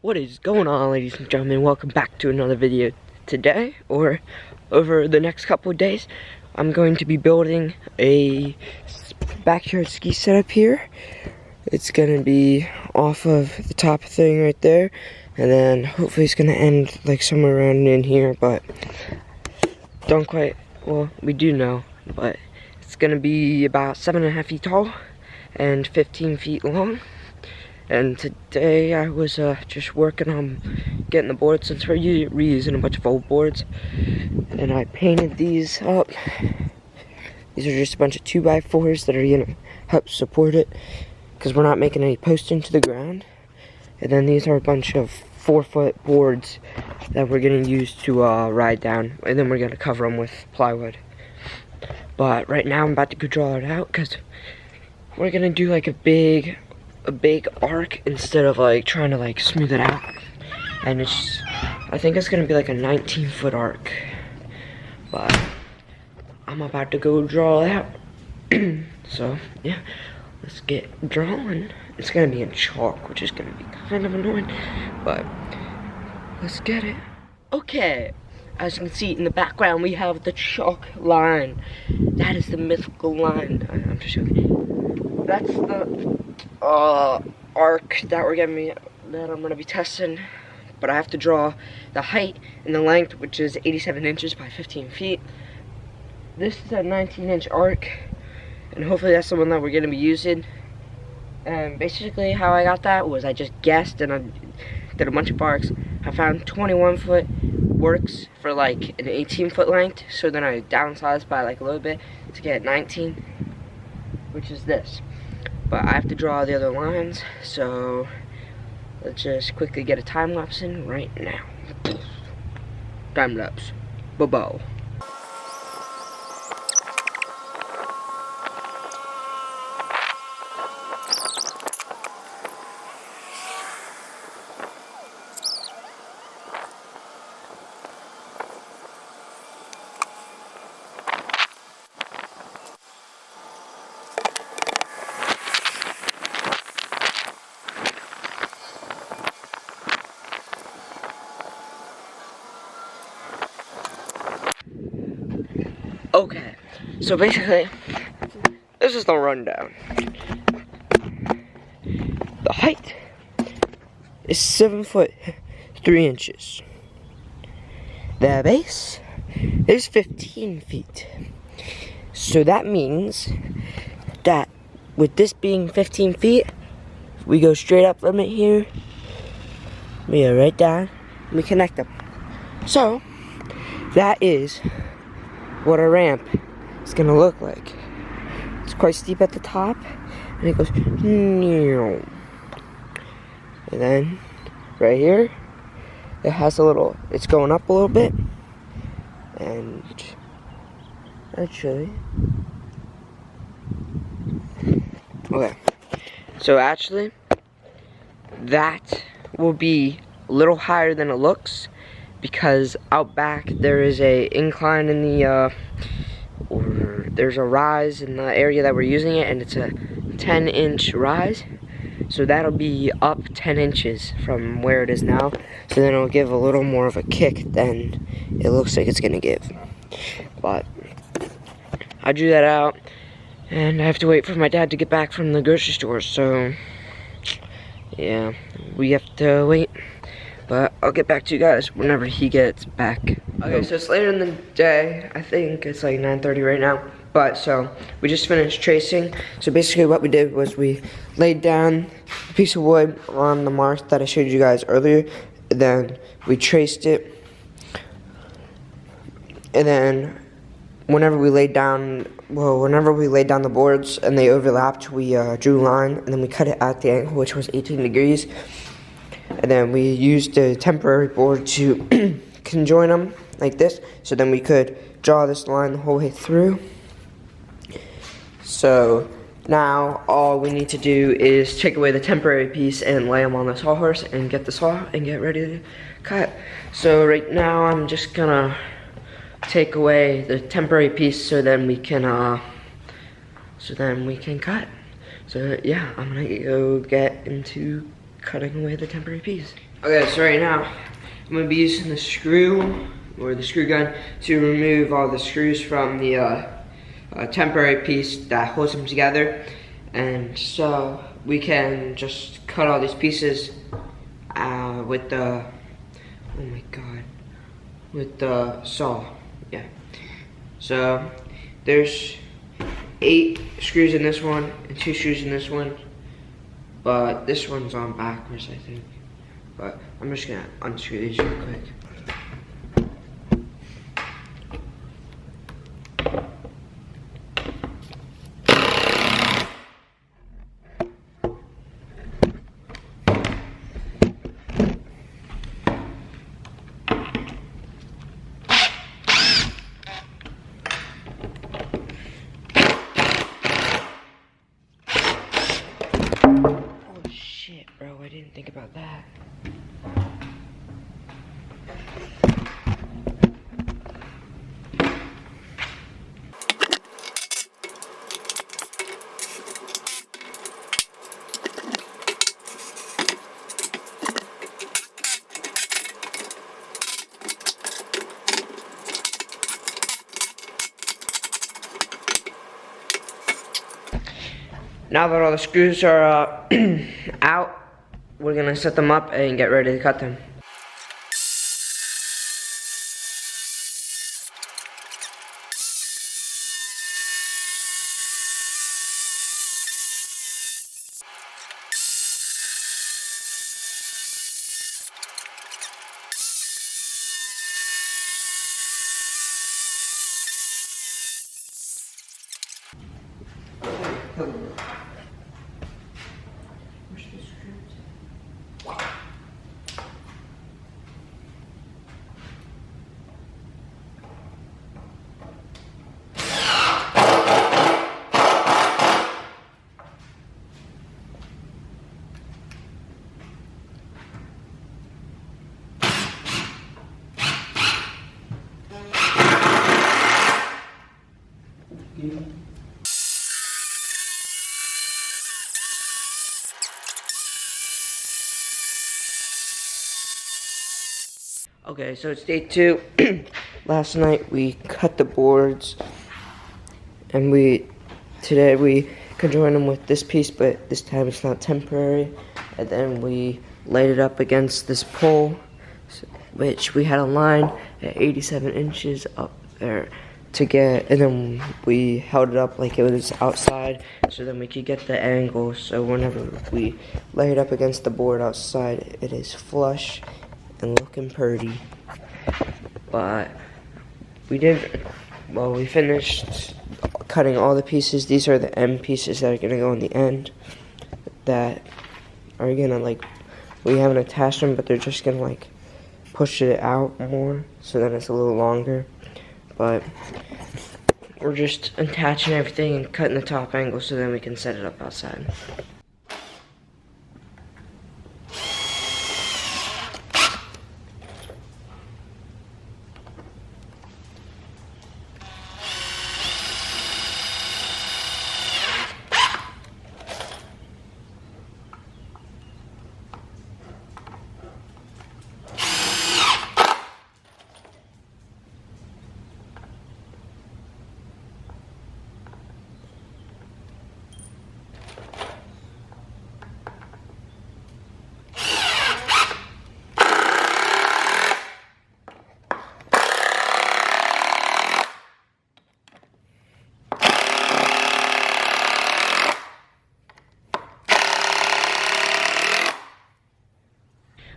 What is going on, ladies and gentlemen? Welcome back to another video. Today, or over the next couple of days, I'm going to be building a backyard ski setup here. It's gonna be off of the top thing right there, and then hopefully it's gonna end like somewhere around in here, but don't quite, well, we do know, but it's gonna be about 7.5 feet tall and 15 feet long. And today I was just working on getting the boards, since we're reusing a bunch of old boards, and I painted these up. These are just a bunch of 2x4s that are gonna help support it, because we're not making any posts into the ground. And then these are a bunch of 4-foot boards that we're gonna use to ride down, and then we're gonna cover them with plywood. But right now I'm about to go draw it out, because we're gonna do like a big arc instead of like trying to like smooth it out. And I think it's gonna be like a 19-foot arc, but I'm about to go draw it out. So yeah, let's get drawing. It's gonna be in chalk, which is gonna be kind of annoying, but let's get it. Okay, as you can see in the background, we have the chalk line. That is the mythical line. I'm just joking. That's the arc that I'm gonna be testing, but I have to draw the height and the length, which is 87 inches by 15 feet. This is a 19-inch arc, and hopefully that's the one that we're gonna be using. And basically how I got that was I just guessed, and I did a bunch of arcs. I found 21-foot works for like an 18-foot length, so then I downsized by like a little bit to get 19, which is this. But I have to draw the other lines, so let's just quickly get a time lapse in right now. Time lapse. Bobo. Okay, so basically, this is the rundown. The height is 7 foot 3 inches. The base is 15 feet. So that means that with this being 15 feet, we go straight up limit here, we go right down, and we connect them. So that is what a ramp is gonna look like. It's quite steep at the top, and it goes and then right here it has it's going up a little bit, and actually, okay, so actually that will be a little higher than it looks, because out back there is a incline in the or there's a rise in the area that we're using it, and it's a 10-inch rise, so that'll be up 10 inches from where it is now, so then it'll give a little more of a kick than it looks like it's gonna give. But I drew that out, and I have to wait for my dad to get back from the grocery store, so yeah, we have to wait. But I'll get back to you guys whenever he gets back. Okay, so it's later in the day. I think it's like 9:30 right now. But so we just finished tracing. So basically what we did was we laid down a piece of wood on the mark that I showed you guys earlier. Then we traced it. And then whenever we laid down the boards and they overlapped, we drew a line, and then we cut it at the angle, which was 18 degrees. And then we used a temporary board to conjoin them like this, so then we could draw this line the whole way through. So now all we need to do is take away the temporary piece and lay them on the sawhorse and get the saw and get ready to cut. So right now I'm just gonna take away the temporary piece, so then we can cut. So yeah, I'm gonna go get into cutting away the temporary piece. Okay, so right now I'm gonna be using the screw or the screw gun to remove all the screws from the temporary piece that holds them together, and so we can just cut all these pieces with the with the saw. Yeah. So there's 8 screws in this one and 2 screws in this one, but this one's on backwards, I think. But I'm just gonna unscrew these real quick. Oh shit, bro, I didn't think about that. Now that all the screws are out, we're gonna set them up and get ready to cut them. Okay, so it's day 2. Last night we cut the boards, and today we conjoined them with this piece, but this time it's not temporary. And then we laid it up against this pole, which we had a line at 87 inches up there to get, and then we held it up like it was outside, so then we could get the angle. So whenever we lay it up against the board outside, it is flush and looking pretty. But we finished cutting all the pieces. These are the end pieces that are gonna go on the end, that are gonna, like, we haven't attached them, but they're just gonna, like, push it out more, so then it's a little longer. But we're just attaching everything and cutting the top angle so then we can set it up outside.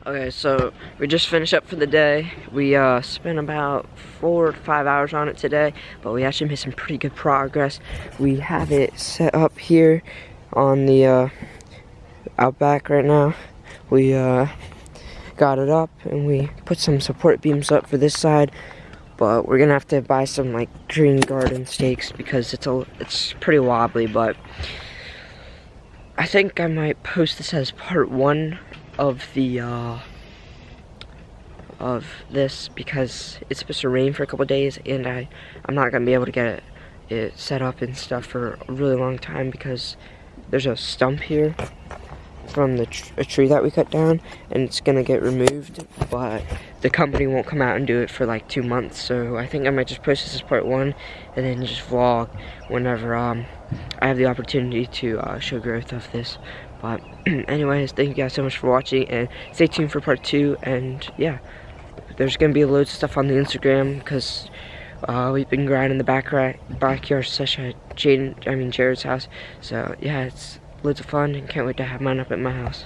Okay, so we just finished up for the day. We spent about 4 to 5 hours on it today, but we actually made some pretty good progress. We have it set up here on the out back right now. We got it up and we put some support beams up for this side, but we're gonna have to buy some like green garden stakes because it's pretty wobbly. But I think I might post this as part 1 of the of this, because it's supposed to rain for a couple days and I'm not gonna be able to get it set up and stuff for a really long time because there's a stump here from a tree that we cut down, and it's gonna get removed, but the company won't come out and do it for like 2 months, so I think I might just post this as part 1 and then just vlog whenever I have the opportunity to show growth of this. But anyways, thank you guys so much for watching, and stay tuned for part 2. And yeah, there's gonna be loads of stuff on the Instagram, because we've been grinding the backyard session at Jared's house. So yeah, it's loads of fun, and can't wait to have mine up at my house.